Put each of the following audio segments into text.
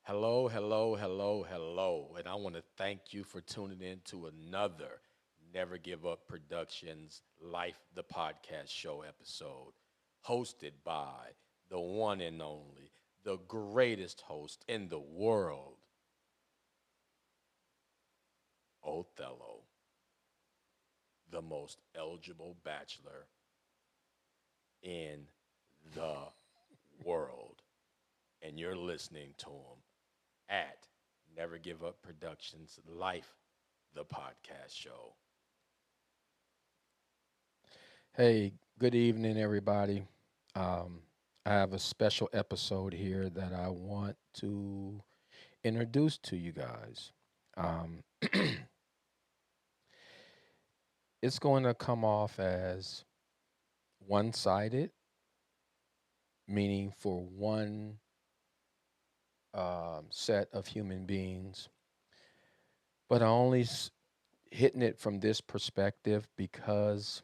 Hello, hello, hello, hello. And I want to thank you for tuning in to another Never Give Up Productions Life the Podcast Show episode, hosted by the one and only, the greatest host in the world, Othello, the most eligible bachelor in the world. And you're listening to him at Never Give Up Productions Life the Podcast Show. Hey, good evening, everybody. Um, I have a special episode here that I want to introduce to you guys. Um, it's going to come off as one sided, meaning for one set of human beings, but I only hitting it from this perspective because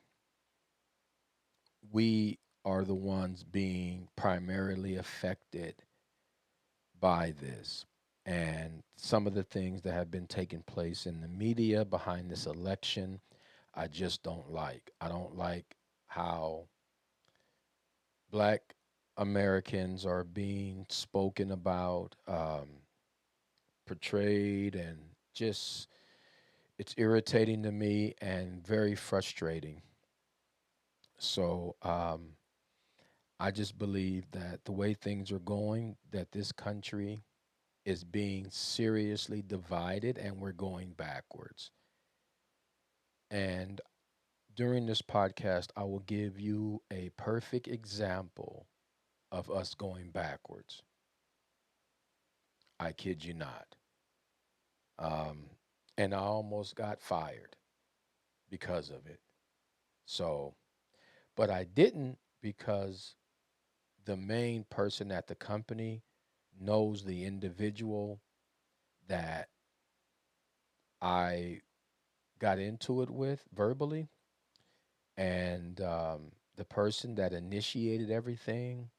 we are the ones being primarily affected by this and some of the things that have been taking place in the media behind this election. I just don't like. I don't like how black Americans are being spoken about, portrayed, and just it's irritating to me and very frustrating. So I just believe that the way things are going, that this country is being seriously divided and we're going backwards. And during this podcast, I will give you a perfect example of us going backwards. I kid you not. Um, and I almost got fired because of it. So, but I didn't because the main person at the company knows the individual that I got into it with verbally. And the person that initiated everything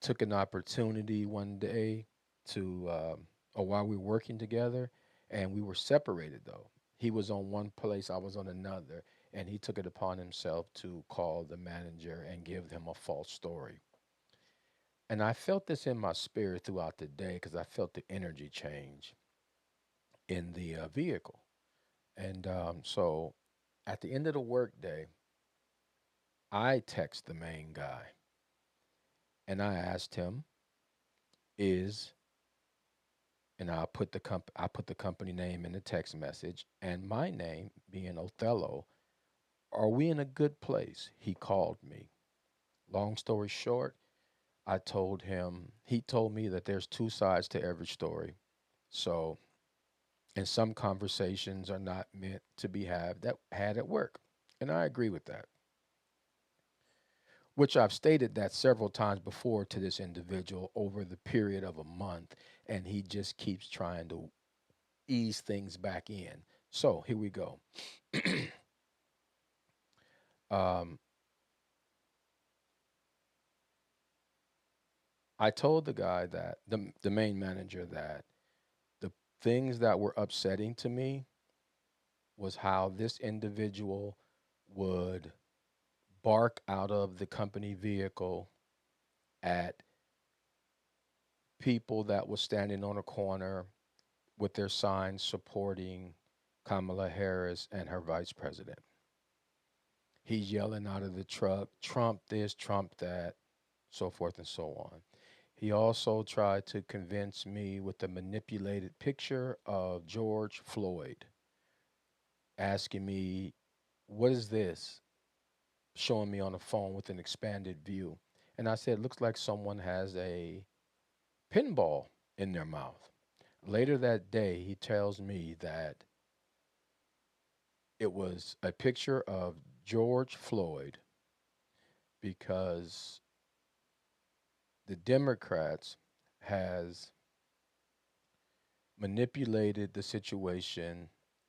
took an opportunity one day or while we were working together, and we were separated though. He was on one place, I was on another, and he took it upon himself to call the manager and give him a false story. And I felt this in my spirit throughout the day because I felt the energy change in the vehicle. And so at the end of the workday, I text the main guy and I asked him, is and I put the company name in the text message and my name being Othello. Are we in a good place? He called me. Long story short, I told him, he told me that there's two sides to every story. So, and some conversations are not meant to be had at work. And I agree with that, which I've stated that several times before to this individual over the period of a month, and he just keeps trying to ease things back in. So here we go. um, I told the guy that the main manager that the things that were upsetting to me was how this individual would bark out of the company vehicle at people that was standing on a corner with their signs supporting Kamala Harris and her vice president. He's yelling out of the truck, Trump this, Trump that, so forth and so on. He also tried to convince me with a manipulated picture of George Floyd, asking me, what is this? Showing me on the phone with an expanded view. And I said, looks like someone has a pinball. in their mouth. Later that day, he tells me that it was a picture of George Floyd because the Democrats has manipulated the situation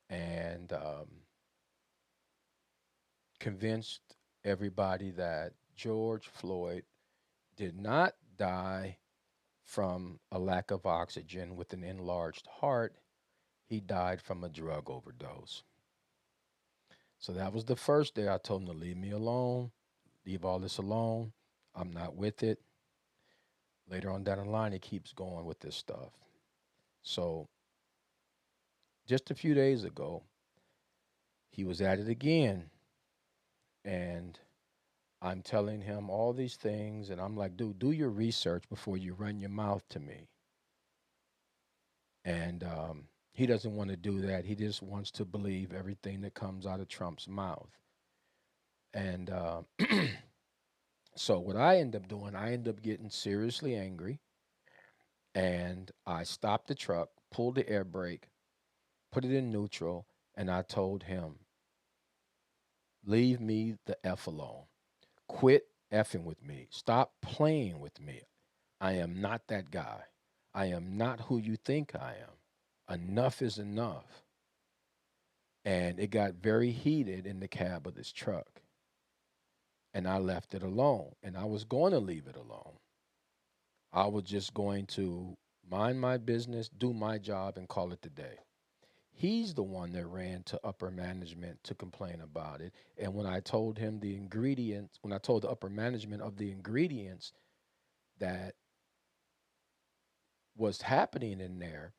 and convinced everybody that George Floyd did not die from a lack of oxygen with an enlarged heart. He died from a drug overdose. So that was the first day I told him to leave me alone, leave all this alone. I'm not with it. Later on down the line, he keeps going with this stuff. So just a few days ago, he was at it again. And I'm telling him all these things. And I'm like, dude, do your research before you run your mouth to me. And he doesn't want to do that. He just wants to believe everything that comes out of Trump's mouth. And so what I end up doing, I end up getting seriously angry. And I stopped the truck, pulled the air brake, put it in neutral, and I told him, leave me the F alone. Quit effing with me. Stop playing with me. I am not that guy. I am not who you think I am. Enough is enough. And it got very heated in the cab of this truck. And I left it alone. And I was going to leave it alone. I was just going to mind my business, do my job, and call it the day. He's the one that ran to upper management to complain about it. And when I told him the ingredients, when I told the upper management of the ingredients that was happening in there,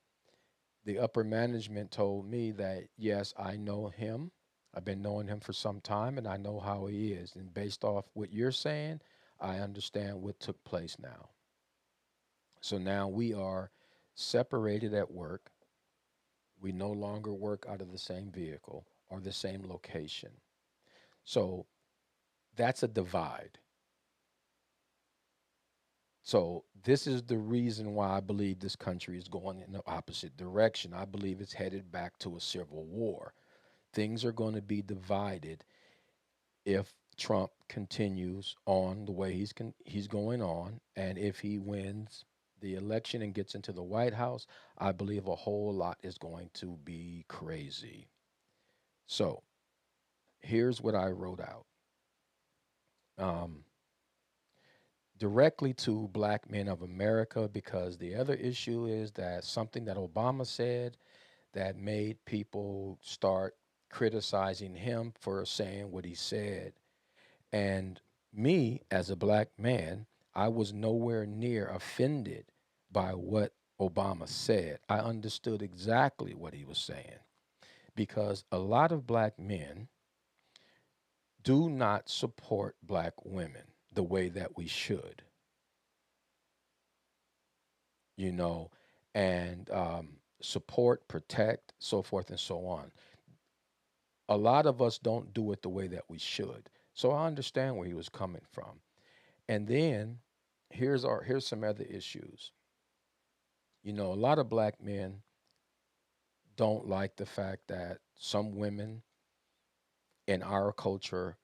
the upper management told me that, yes, I know him. I've been knowing him for some time and I know how he is. And based off what you're saying, I understand what took place now. So now we are separated at work. We no longer work out of the same vehicle or the same location. So that's a divide. So this is the reason why I believe this country is going in the opposite direction. I believe it's headed back to a civil war. Things are going to be divided if Trump continues on the way he's going on, and if he wins the election and gets into the White House, I believe a whole lot is going to be crazy. So here's what I wrote out. Um, Directly to black men of America, because the other issue is that something that Obama said that made people start criticizing him for saying what he said. And me, as a black man, I was nowhere near offended by what Obama said. I understood exactly what he was saying because a lot of black men do not support black women the way that we should, you know, and support, protect, so forth and so on. A lot of us don't do it the way that we should. So I understand where he was coming from. And then here's some other issues. You know, a lot of black men don't like the fact that some women in our culture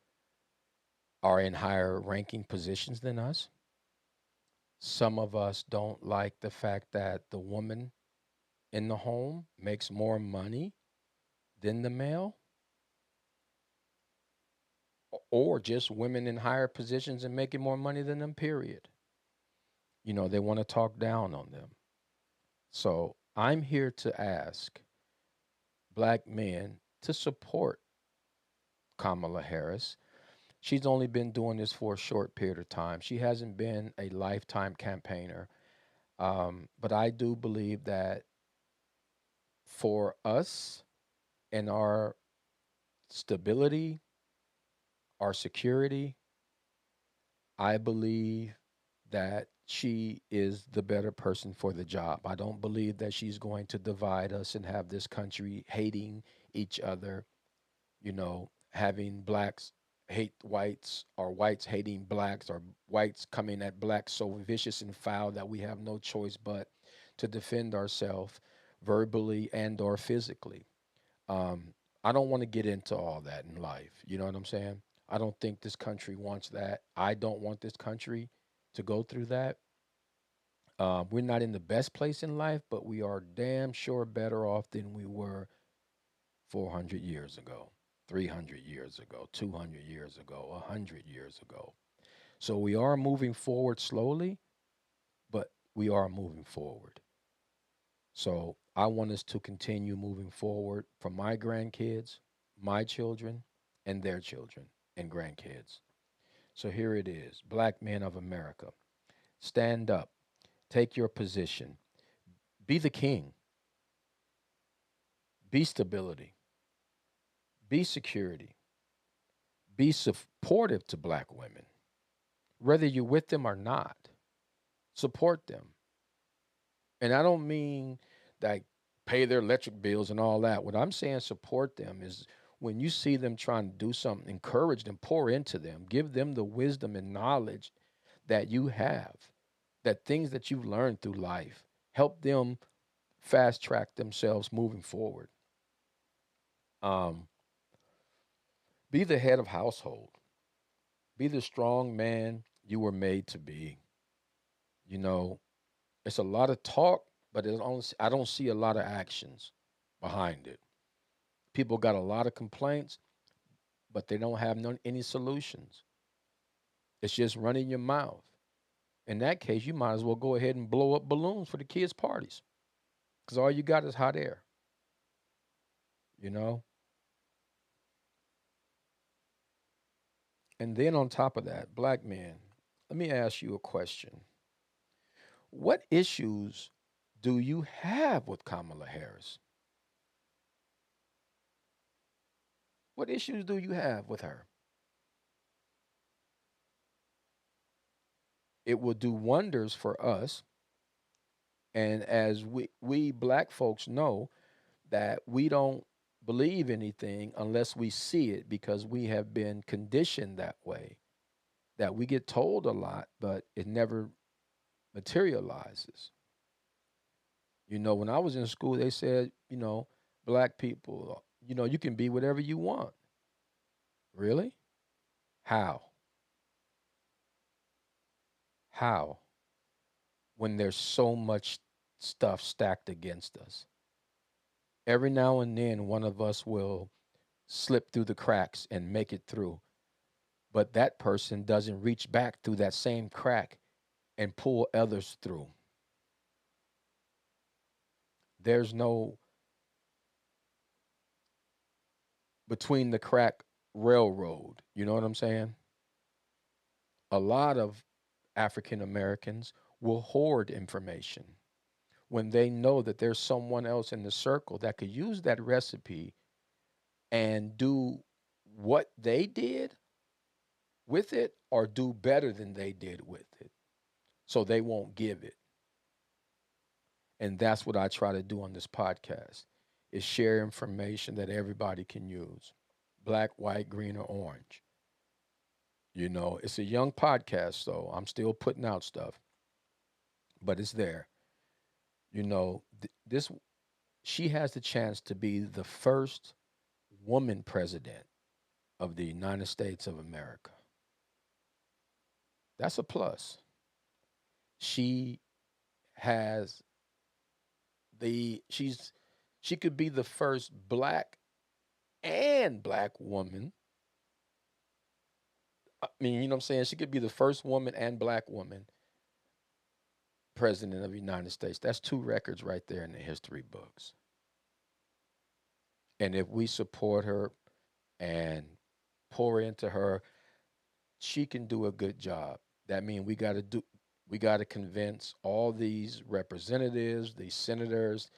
are in higher ranking positions than us. Some of us don't like the fact that the woman in the home makes more money than the male, or just women in higher positions and making more money than them, period. You know, they want to talk down on them. So I'm here to ask black men to support Kamala Harris. She's only been doing this for a short period of time. She hasn't been a lifetime campaigner. But I do believe that for us and our stability, our security, I believe that she is the better person for the job. I don't believe that she's going to divide us and have this country hating each other, you know, having blacks hate whites or whites hating blacks or whites coming at blacks so vicious and foul that we have no choice but to defend ourselves verbally and or physically. Um, I don't want to get into all that in life. You know what I'm saying? I don't think this country wants that. I don't want this country to go through that. We're not in the best place in life, but we are damn sure better off than we were 400 years ago, 300 years ago, 200 years ago, 100 years ago. So we are moving forward slowly, but we are moving forward. So I want us to continue moving forward for my grandkids, my children, and their children and grandkids. So here it is. Black men of America, stand up, take your position, be the king, be stability, be security, be supportive to black women, whether you're with them or not. Support them. And I don't mean like pay their electric bills and all that. What I'm saying, support them, is when you see them trying to do something, encourage them, pour into them, give them the wisdom and knowledge that you have, that things that you've learned through life, help them fast track themselves moving forward. Um, be the head of household, be the strong man you were made to be. You know, it's a lot of talk, but I don't see a lot of actions behind it. People got a lot of complaints, but they don't have any solutions. It's just running your mouth. In that case, you might as well go ahead and blow up balloons for the kids' parties because all you got is hot air, you know? And then on top of that, black men, let me ask you a question. What issues do you have with Kamala Harris? What issues do you have with her? It will do wonders for us. And as we black folks know that we don't believe anything unless we see it because we have been conditioned that way, that we get told a lot, but it never materializes. You know, when I was in school, they said, black people, you can be whatever you want. Really? How? How? When there's so much stuff stacked against us. Every now and then, one of us will slip through the cracks and make it through, but that person doesn't reach back through that same crack and pull others through. There's no between the crack railroad. You know what I'm saying? A lot of African Americans will hoard information when they know that there's someone else in the circle that could use that recipe and do what they did with it or do better than they did with it. So they won't give it. And that's what I try to do on this podcast is share information that everybody can use. Black, white, green, or orange. You know, it's a young podcast, so I'm still putting out stuff, but it's there. You know, this she has the chance to be the first woman president of the United States of America. That's a plus. She has she could be the first black woman. I mean, you know what I'm saying? She could be the first woman and black woman president of the United States. That's two records right there in the history books. And if we support her and pour into her, she can do a good job. That means we got to convince all these representatives, these senators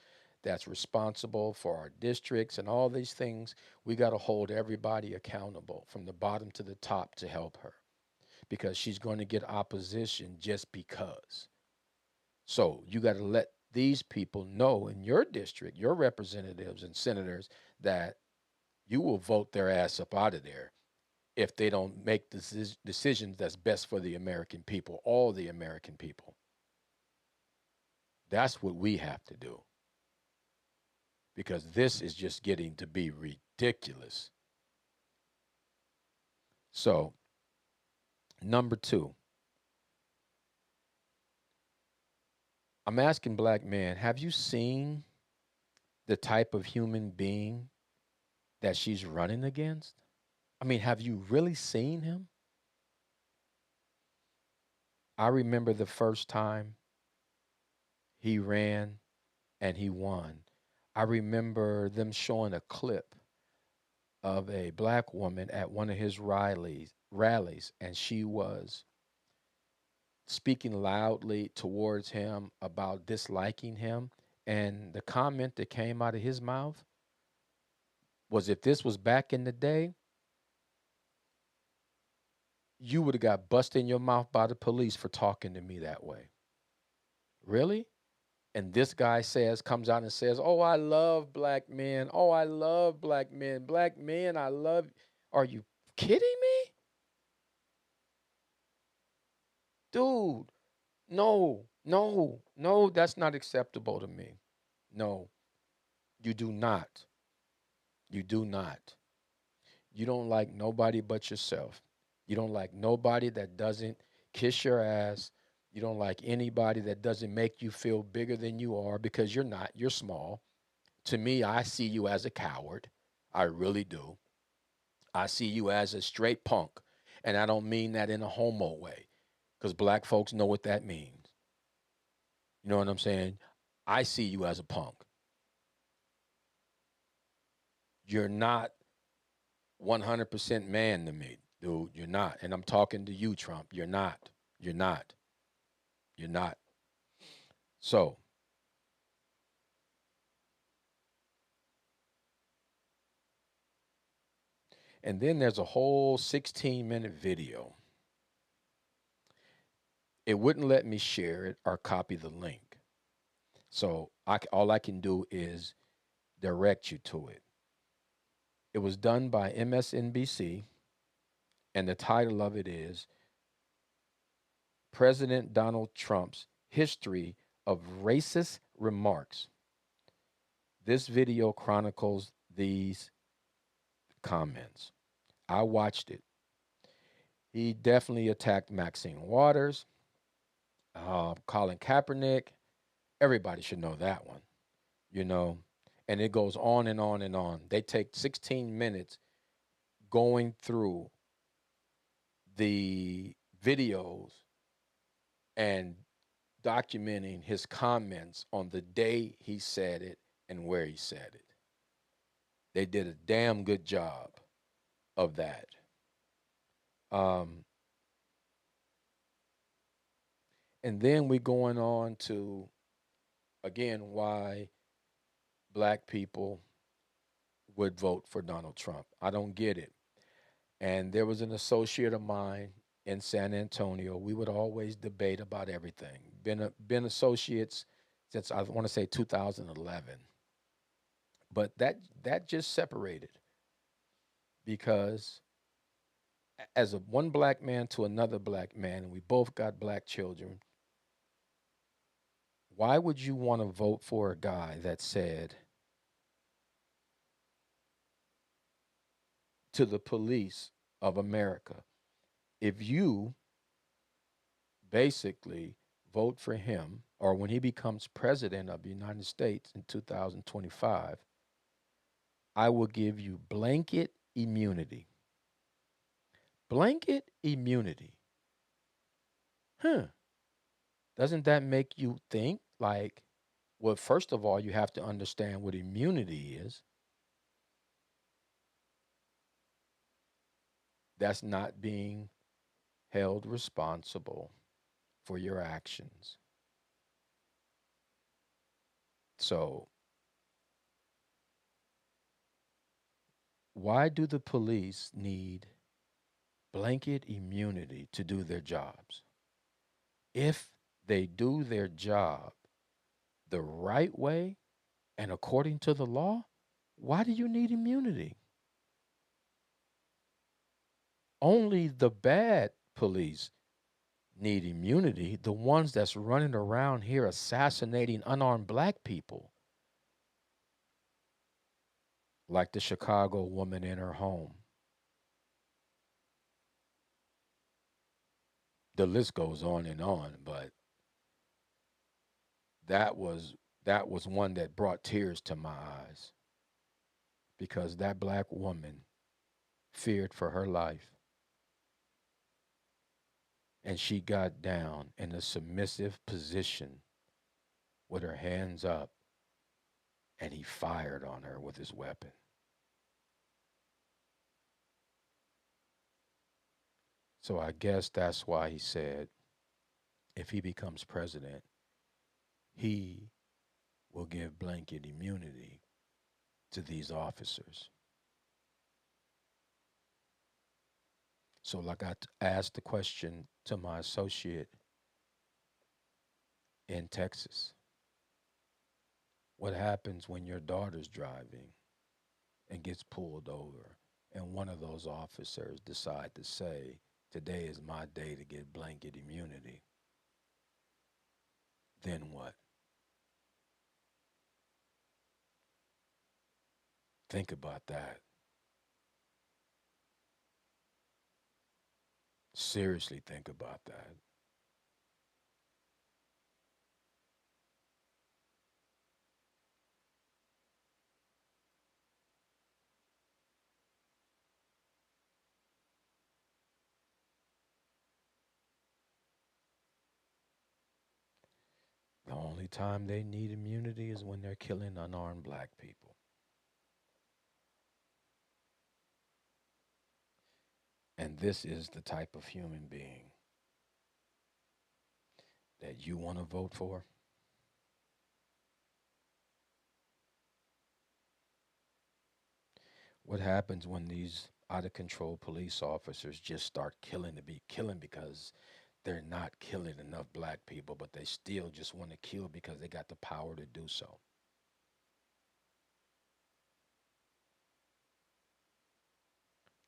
that's responsible for our districts and all these things. We got to hold everybody accountable from the bottom to the top to help her because she's going to get opposition just because. So you got to let these people know in your district, your representatives and senators, that you will vote their ass up out of there if they don't make decisions that's best for the American people, all the American people. That's what we have to do, because this is just getting to be ridiculous. So, number two, I'm asking black men, have you seen the type of human being that she's running against? I mean, have you really seen him? I remember the first time he ran and he won. I remember them showing a clip of a black woman at one of his rallies, and she was speaking loudly towards him about disliking him. And the comment that came out of his mouth was, if this was back in the day, you would have got busted in your mouth by the police for talking to me that way. Really? And this guy comes out and says, "Oh, I love black men. Oh, I love black men. Black men, I love." Are you kidding me? Dude, no, no, no, that's not acceptable to me. No, you do not. You do not. You don't like nobody but yourself. You don't like nobody that doesn't kiss your ass. You don't like anybody that doesn't make you feel bigger than you are, because you're not. You're small. To me, I see you as a coward. I really do. I see you as a straight punk. And I don't mean that in a homo way, because black folks know what that means. You know what I'm saying? I see you as a punk. You're not 100% man to me, dude. You're not. And I'm talking to you, Trump. You're not. You're not. You're not. So, and then there's a whole 16-minute video. It wouldn't let me share it or copy the link. So all I can do is direct you to it. It was done by MSNBC, and the title of it is President Donald Trump's History of Racist Remarks. This video chronicles these comments. I watched it. He definitely attacked Maxine Waters, Colin Kaepernick. Everybody should know that one, you know. And it goes on and on and on. They take 16 minutes going through the videos and documenting his comments on the day he said it and where he said it. They did a damn good job of that. Um, and then we're going on to, again, why black people would vote for Donald Trump. I don't get it. And there was an associate of mine in San Antonio. We would always debate about everything. Been associates since, I want to say, 2011. But that just separated, because as a one black man to another black man, and we both got black children, why would you want to vote for a guy that said to the police of America, if you basically vote for him, or when he becomes president of the United States in 2025, I will give you blanket immunity. Blanket immunity. Huh. Doesn't that make you think, like, well, first of all, you have to understand what immunity is. That's not being held responsible for your actions. So, why do the police need blanket immunity to do their jobs? If they do their job the right way and according to the law, why do you need immunity? Only the bad police need immunity, the ones that's running around here assassinating unarmed black people, like the Chicago woman in her home. The list goes on, but that was that was one that brought tears to my eyes because that black woman feared for her life and she got down in a submissive position with her hands up and he fired on her with his weapon. So I guess that's why he said if he becomes president, he will give blanket immunity to these officers. So, like asked the question to my associate in Texas, what happens when your daughter's driving and gets pulled over and one of those officers decide to say, today is my day to get blanket immunity? Then what? Think about that. Seriously think about that. The only time they need immunity is when they're killing unarmed black people. And this is the type of human being that you want to vote for. What happens when these out of control police officers just start killing to be killing because they're not killing enough black people, but they still just want to kill because they got the power to do so?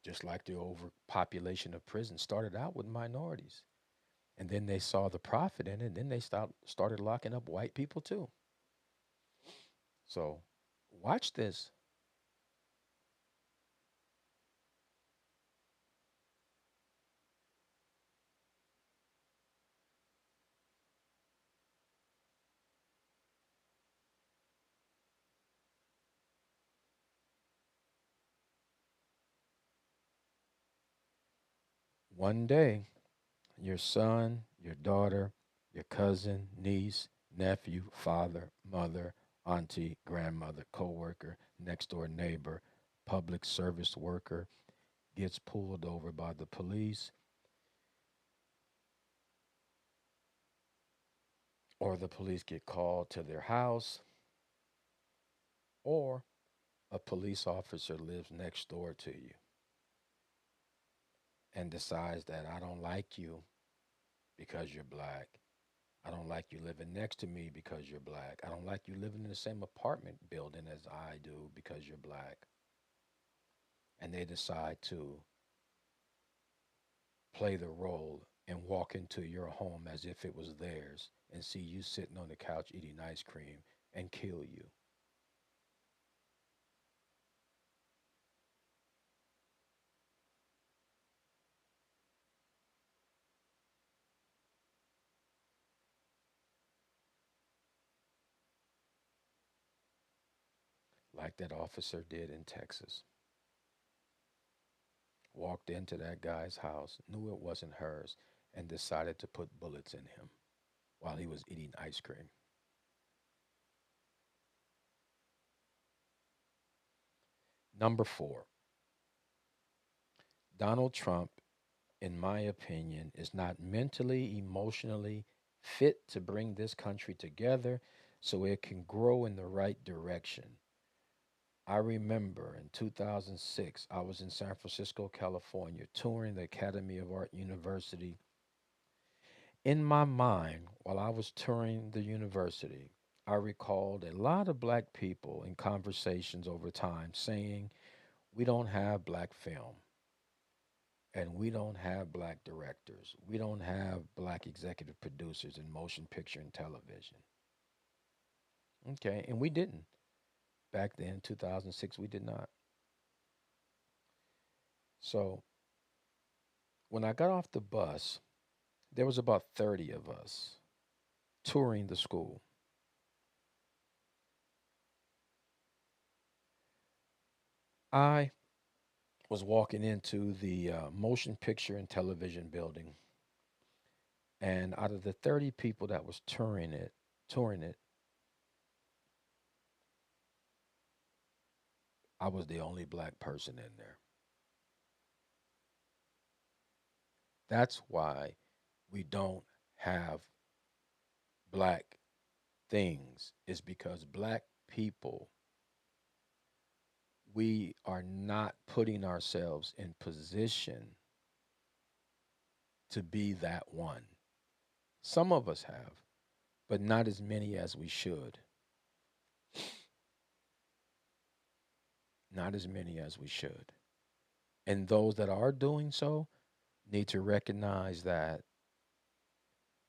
Just like the overpopulation of prisons started out with minorities. And then they saw the profit in it, and then they started locking up white people too. So watch this. One day, your son, your daughter, your cousin, niece, nephew, father, mother, auntie, grandmother, coworker, next door neighbor, public service worker gets pulled over by the police, or the police get called to their house, or a police officer lives next door to you and decides that I don't like you because you're black. I don't like you living next to me because you're black. I don't like you living in the same apartment building as I do because you're black. And they decide to play the role and walk into your home as if it was theirs and see you sitting on the couch eating ice cream and kill you. Like that officer did in Texas. Walked into that guy's house, knew it wasn't hers, and decided to put bullets in him while he was eating ice cream. Number four, Donald Trump, in my opinion, is not mentally, emotionally fit to bring this country together so it can grow in the right direction. I remember in 2006, I was in San Francisco, California, touring the Academy of Art University. In my mind, while I was touring the university, I recalled a lot of black people in conversations over time saying, we don't have black film. And we don't have black directors. We don't have black executive producers in motion picture and television. Okay, and we didn't. Back then, 2006, we did not. So when I got off the bus, there was about 30 of us touring the school. I was walking into the motion picture and television building, and out of the 30 people that was touring it, I was the only black person in there. That's why we don't have black things, is because black people, we are not putting ourselves in position to be that one. Some of us have, but not as many as we should. Not as many as we should. And those that are doing so need to recognize that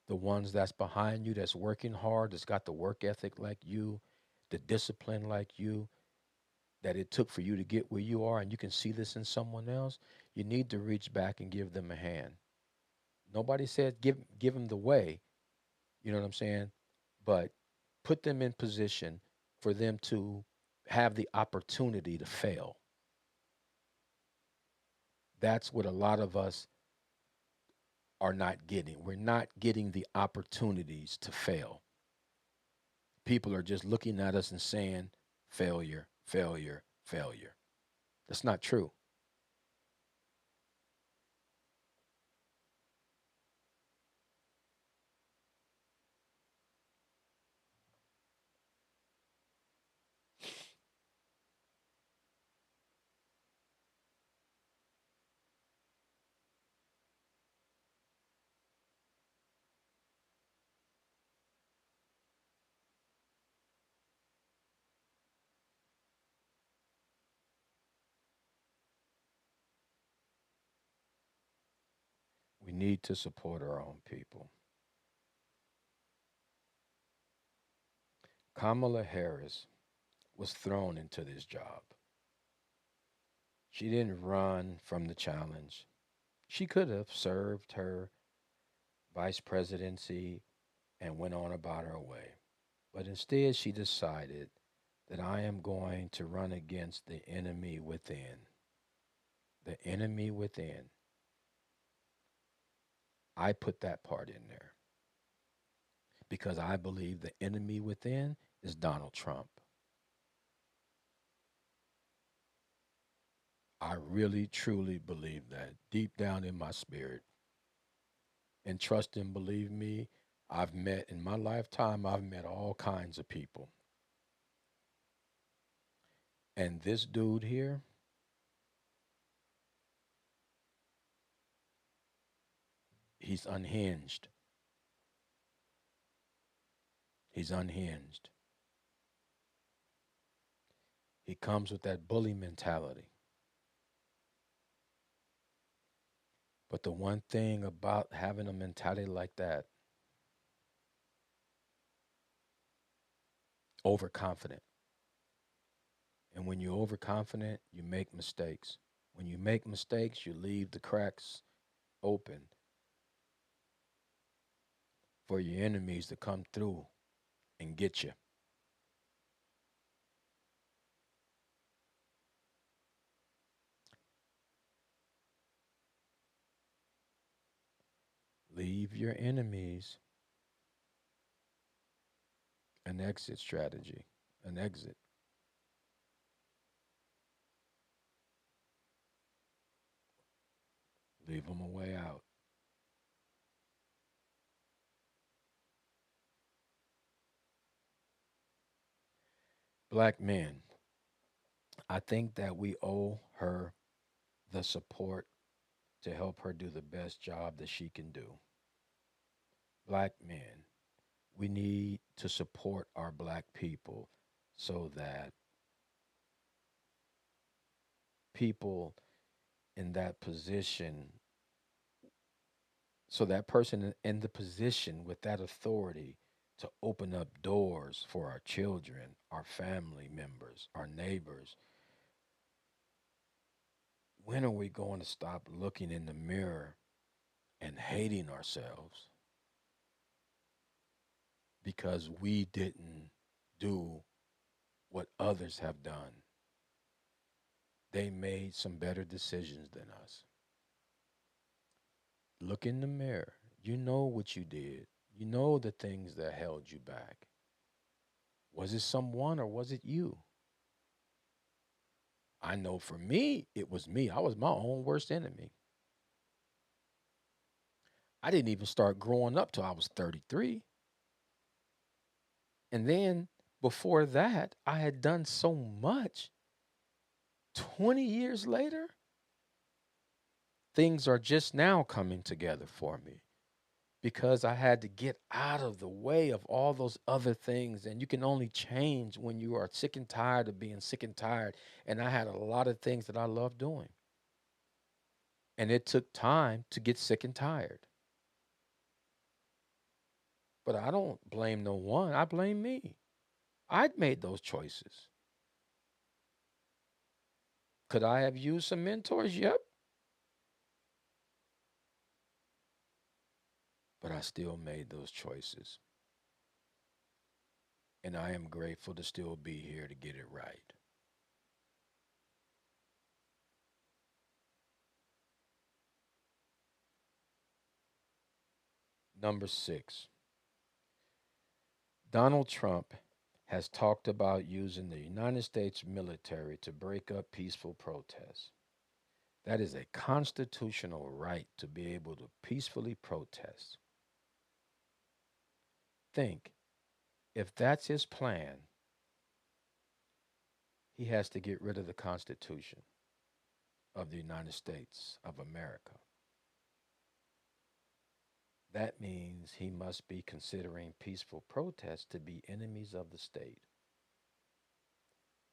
the ones that's behind you, that's working hard, that's got the work ethic like you, the discipline like you, that it took for you to get where you are, and you can see this in someone else, you need to reach back and give them a hand. Nobody said give them the way, you know what I'm saying? But put them in position for them to have the opportunity to fail. That's what a lot of us are not getting. We're not getting the opportunities to fail. People are just looking at us and saying, failure, failure, failure. That's not true. We need to support our own people. Kamala Harris was thrown into this job. She didn't run from the challenge. She could have served her vice presidency and went on about her way. But instead, she decided that I am going to run against the enemy within. The enemy within. I put that part in there because I believe the enemy within is Donald Trump. I really, truly believe that deep down in my spirit. And trust and believe me, I've met in my lifetime, I've met all kinds of people. And this dude here, he's unhinged. He's unhinged. He comes with that bully mentality. But the one thing about having a mentality like that, overconfident. And when you're overconfident, you make mistakes. When you make mistakes, you leave the cracks open for your enemies to come through and get you. Leave your enemies an exit strategy, an exit. Leave them a way out. Black men, I think that we owe her the support to help her do the best job that she can do. Black men, we need to support our black people so that people in that position, so that person in the position with that authority to open up doors for our children, our family members, our neighbors, when are we going to stop looking in the mirror and hating ourselves because we didn't do what others have done? They made some better decisions than us. Look in the mirror. You know what you did. You know the things that held you back. Was it someone or was it you? I know for me, it was me. I was my own worst enemy. I didn't even start growing up till I was 33. And then before that, I had done so much. 20 years later, things are just now coming together for me because I had to get out of the way of all those other things. And you can only change when you are sick and tired of being sick and tired. And I had a lot of things that I love doing. And it took time to get sick and tired. But I don't blame no one. I blame me. I'd made those choices. Could I have used some mentors? Yep. But I still made those choices. And I am grateful to still be here to get it right. Number 6, Donald Trump has talked about using the United States military to break up peaceful protests. That is a constitutional right to be able to peacefully protest. Think, if that's his plan, he has to get rid of the Constitution of the United States of America. That means he must be considering peaceful protests to be enemies of the state.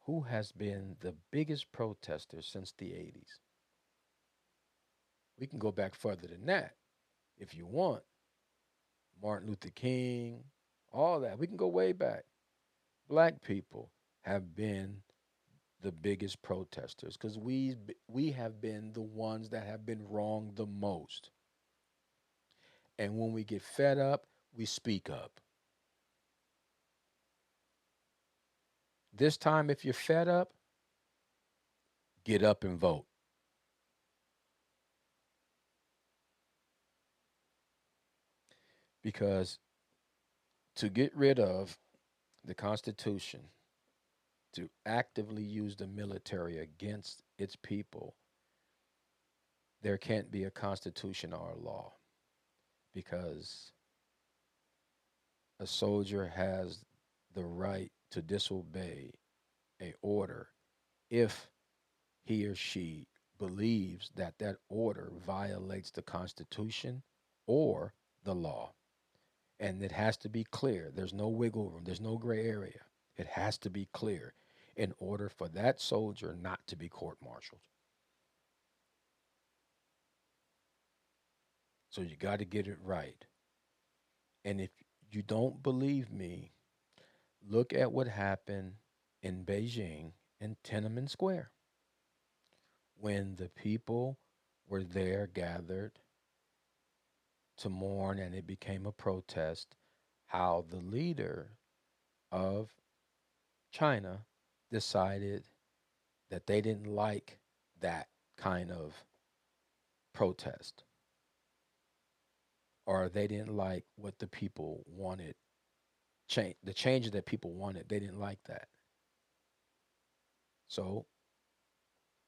Who has been the biggest protester since the 80s? We can go back further than that if you want. Martin Luther King, all that. We can go way back. Black people have been the biggest protesters because we have been the ones that have been wronged the most. And when we get fed up, we speak up. This time, if you're fed up, get up and vote. Because to get rid of the Constitution, to actively use the military against its people, there can't be a constitution or a law because a soldier has the right to disobey a order if he or she believes that that order violates the Constitution or the law. And it has to be clear. There's no wiggle room, there's no gray area. It has to be clear in order for that soldier not to be court martialed. So you got to get it right. And if you don't believe me, look at what happened in Beijing in Tiananmen Square when the people were there gathered to mourn and it became a protest, how the leader of China decided that they didn't like that kind of protest or they didn't like what the people wanted change the changes that people wanted, they didn't like that, so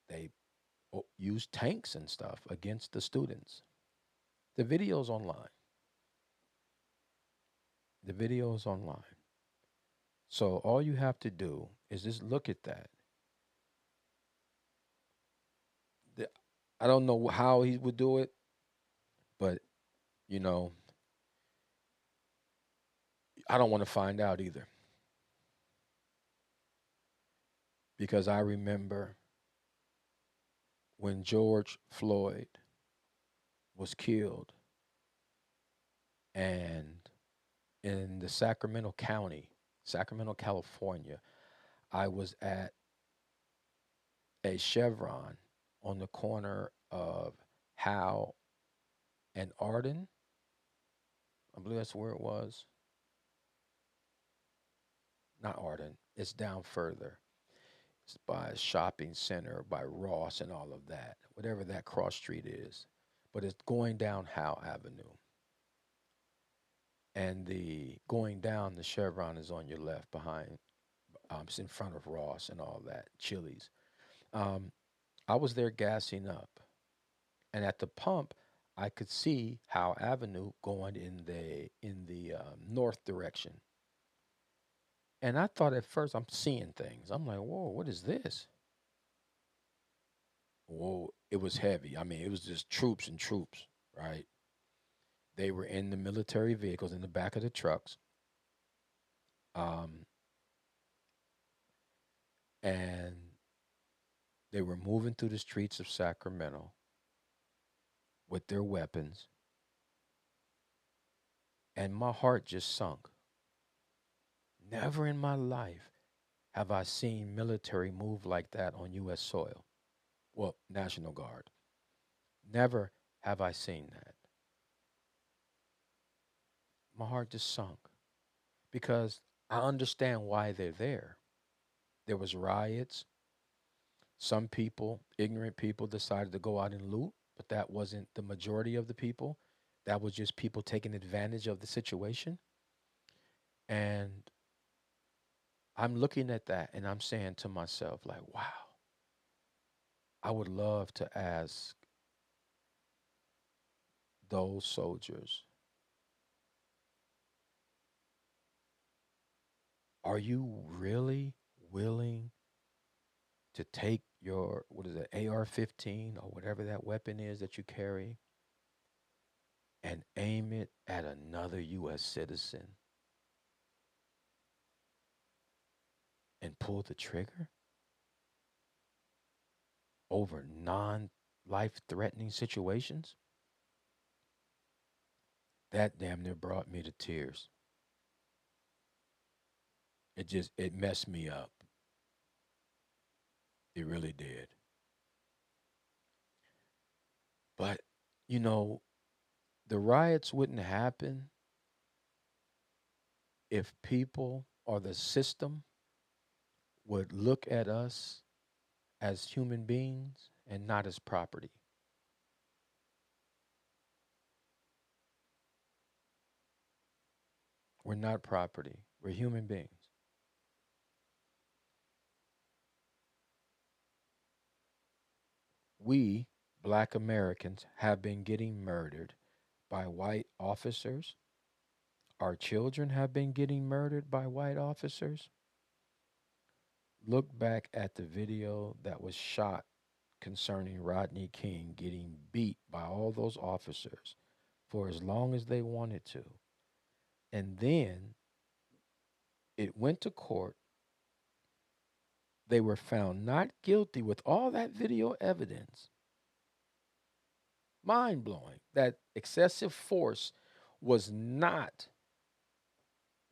they used tanks and stuff against the students. The video's online. The video's online. So all you have to do is just look at that. The- I don't know how he would do it, but you know, I don't want to find out either because I remember when George Floyd was killed, and in the Sacramento County, Sacramento, California, I was at a Chevron on the corner of Howe and Arden. I believe that's where it was. Not Arden, it's down further. It's by a shopping center, by Ross and all of that, whatever that cross street is. But it's going down Howe Avenue. And the going down the Chevron is on your left behind, it's in front of Ross and all that, Chili's. Um, I was there gassing up. And at the pump, I could see Howe Avenue going in the north direction. And I thought at first I'm seeing things. I'm like, whoa, what is this? Whoa, it was heavy. I mean, it was just troops and troops, right? They were in the military vehicles in the back of the trucks. Um, and they were moving through the streets of Sacramento with their weapons. And my heart just sunk. Never in my life have I seen military move like that on U.S. soil. Well, National Guard. Never have I seen that. My heart just sunk because I understand why they're there. There was riots. Some people, ignorant people, decided to go out and loot, but that wasn't the majority of the people. That was just people taking advantage of the situation. And I'm looking at that and I'm saying to myself, like, wow, I would love to ask those soldiers, are you really willing to take your, what is it, AR-15 or whatever that weapon is that you carry and aim it at another US citizen and pull the trigger over non-life threatening situations? That damn near brought me to tears. It messed me up. It really did. But, you know, the riots wouldn't happen if people or the system would look at us as human beings and not as property. We're not property, we're human beings. We, black Americans, have been getting murdered by white officers. Our children have been getting murdered by white officers. Look back at the video that was shot concerning Rodney King getting beat by all those officers for as long as they wanted to. And then it went to court. They were found not guilty with all that video evidence. Mind blowing that excessive force was not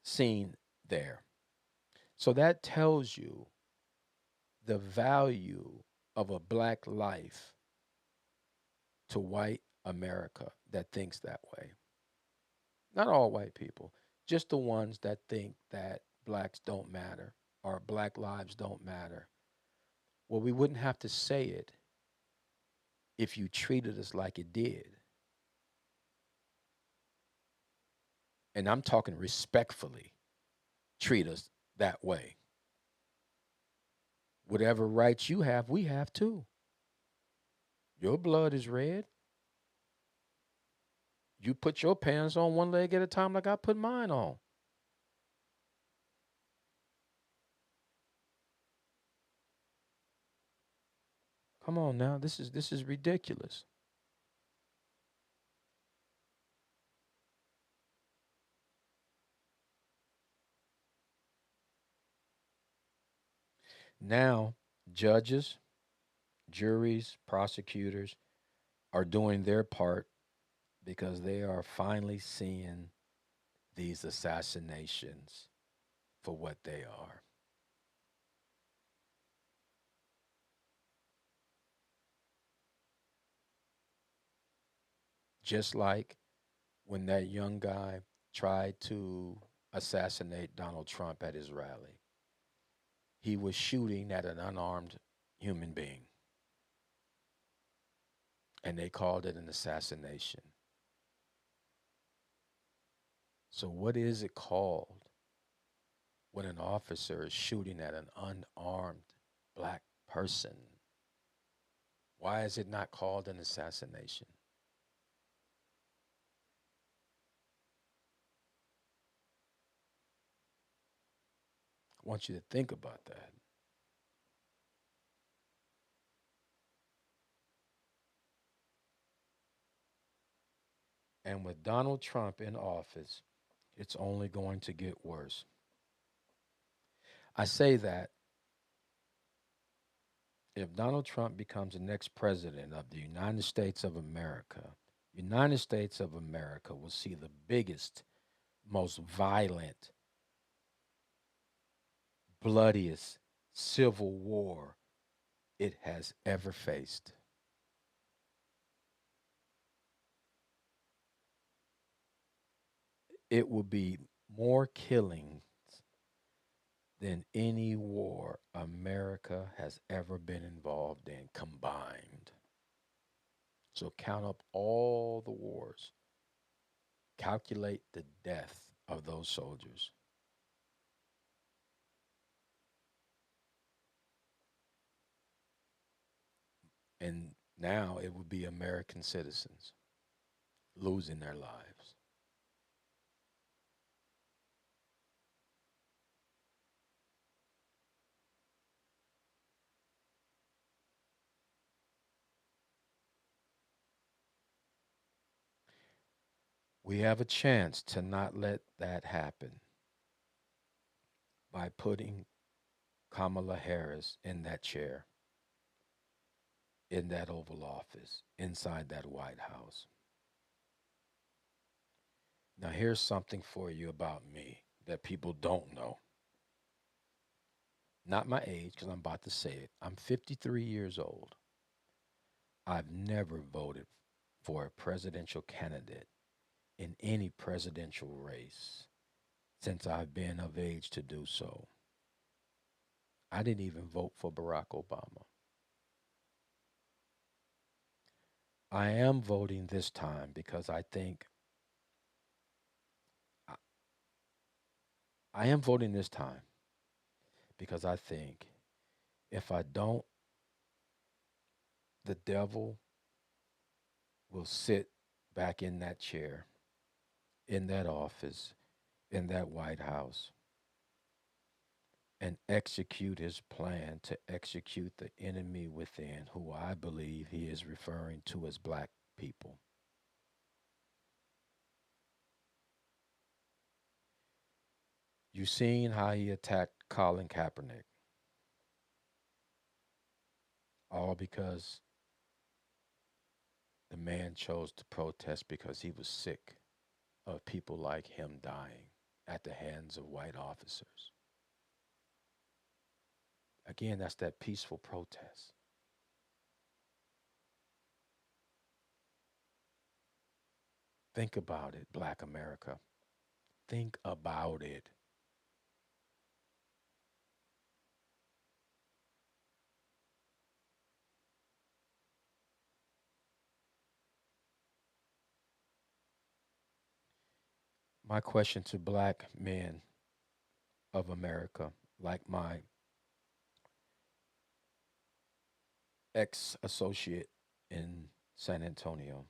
seen there. So that tells you the value of a black life to white America that thinks that way. Not all white people, just the ones that think that blacks don't matter or black lives don't matter. Well, we wouldn't have to say it if you treated us like it did. And I'm talking respectfully, treat us that way. Whatever rights you have, we have too. Your blood is red. You put your pants on one leg at a time like I put mine on. Come on now, this is ridiculous. Now, judges, juries, prosecutors are doing their part because they are finally seeing these assassinations for what they are. Just like when that young guy tried to assassinate Donald Trump at his rally, he was shooting at an unarmed human being, and they called it an assassination. So, what is it called when an officer is shooting at an unarmed black person? Why is it not called an assassination? I want you to think about that. And with Donald Trump in office, it's only going to get worse. I say that if Donald Trump becomes the next president of the United States of America will see the biggest, most violent, bloodiest civil war it has ever faced. It will be more killings than any war America has ever been involved in combined. So count up all the wars, calculate the death of those soldiers. And now it would be American citizens losing their lives. We have a chance to not let that happen by putting Kamala Harris in that chair, in that Oval Office, inside that White House. Now, here's something for you about me that people don't know. Not my age, because I'm about to say it. I'm 53 years old. I've never voted for a presidential candidate in any presidential race since I've been of age to do so. I didn't even vote for Barack Obama. I am voting this time because I, I am voting this time because I think if I don't, the devil will sit back in that chair, in that office, in that White House, and execute his plan to execute the enemy within, who I believe he is referring to as black people. You seen how he attacked Colin Kaepernick, all because the man chose to protest because he was sick of people like him dying at the hands of white officers. Again, that's that peaceful protest. Think about it, Black America. Think about it. My question to black men of America, like my ex associate in San Antonio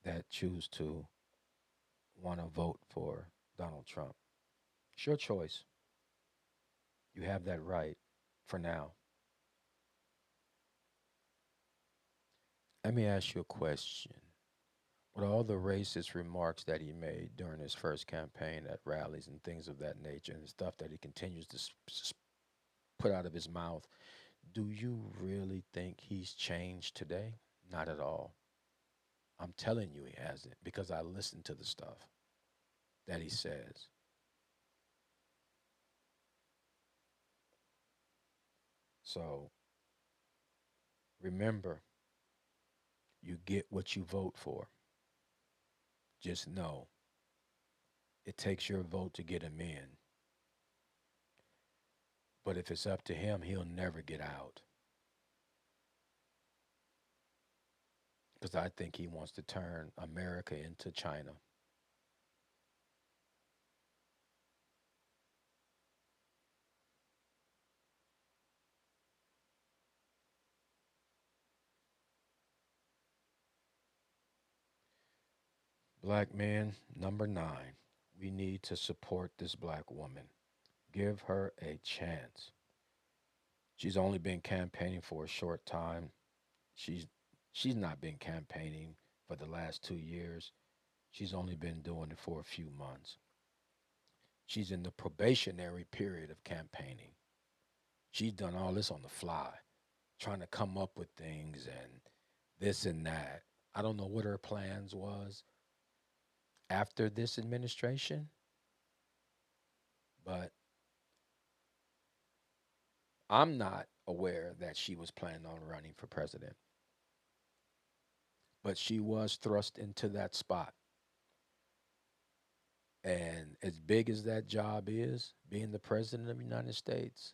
that choose to want to vote for Donald Trump. It's your choice. You have that right for now. Let me ask you a question. With all the racist remarks that he made during his first campaign at rallies and things of that nature, and the stuff that he continues to put out of his mouth Do you really think he's changed today? Not at all. I'm telling you he hasn't because I listen to the stuff that he says. So remember, you get what you vote for. Just know it takes your vote to get him in. But if it's up to him, he'll never get out. Because I think he wants to turn America into China. Black men, number 9, we need to support this black woman. Give her a chance. She's only been campaigning for a short time. She's she's not been campaigning for the last 2 years. She's only been doing it for a few months. She's in the probationary period of campaigning. She's done all this on the fly, trying to come up with things and this and that. I don't know what her plans was after this administration, but I'm not aware that she was planning on running for president. But she was thrust into that spot. And as big as that job is, being the president of the United States,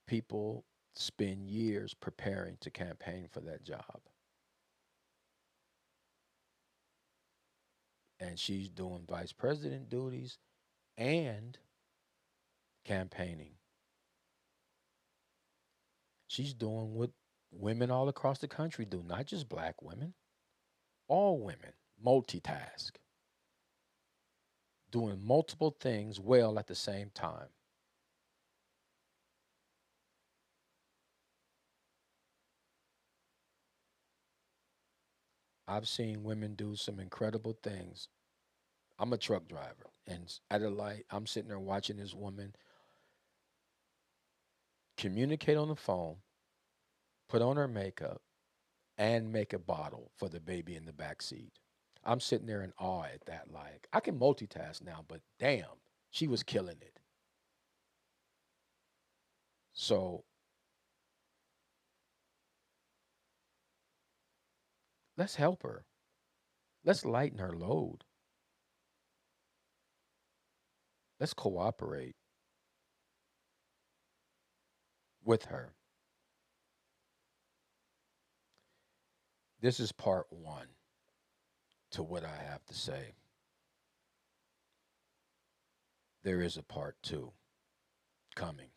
people spend years preparing to campaign for that job. And she's doing vice president duties and campaigning. She's doing what women all across the country do, not just black women, all women multitask, doing multiple things well at the same time. I've seen women do some incredible things. I'm a truck driver, and at a light, I'm sitting there watching this woman communicate on the phone, put on her makeup, and make a bottle for the baby in the back seat. I'm sitting there in awe at that. Like, I can multitask now, but damn, she was killing it. So let's help her. Let's lighten her load. Let's cooperate with her. This is part one to what I have to say. There is a part two coming.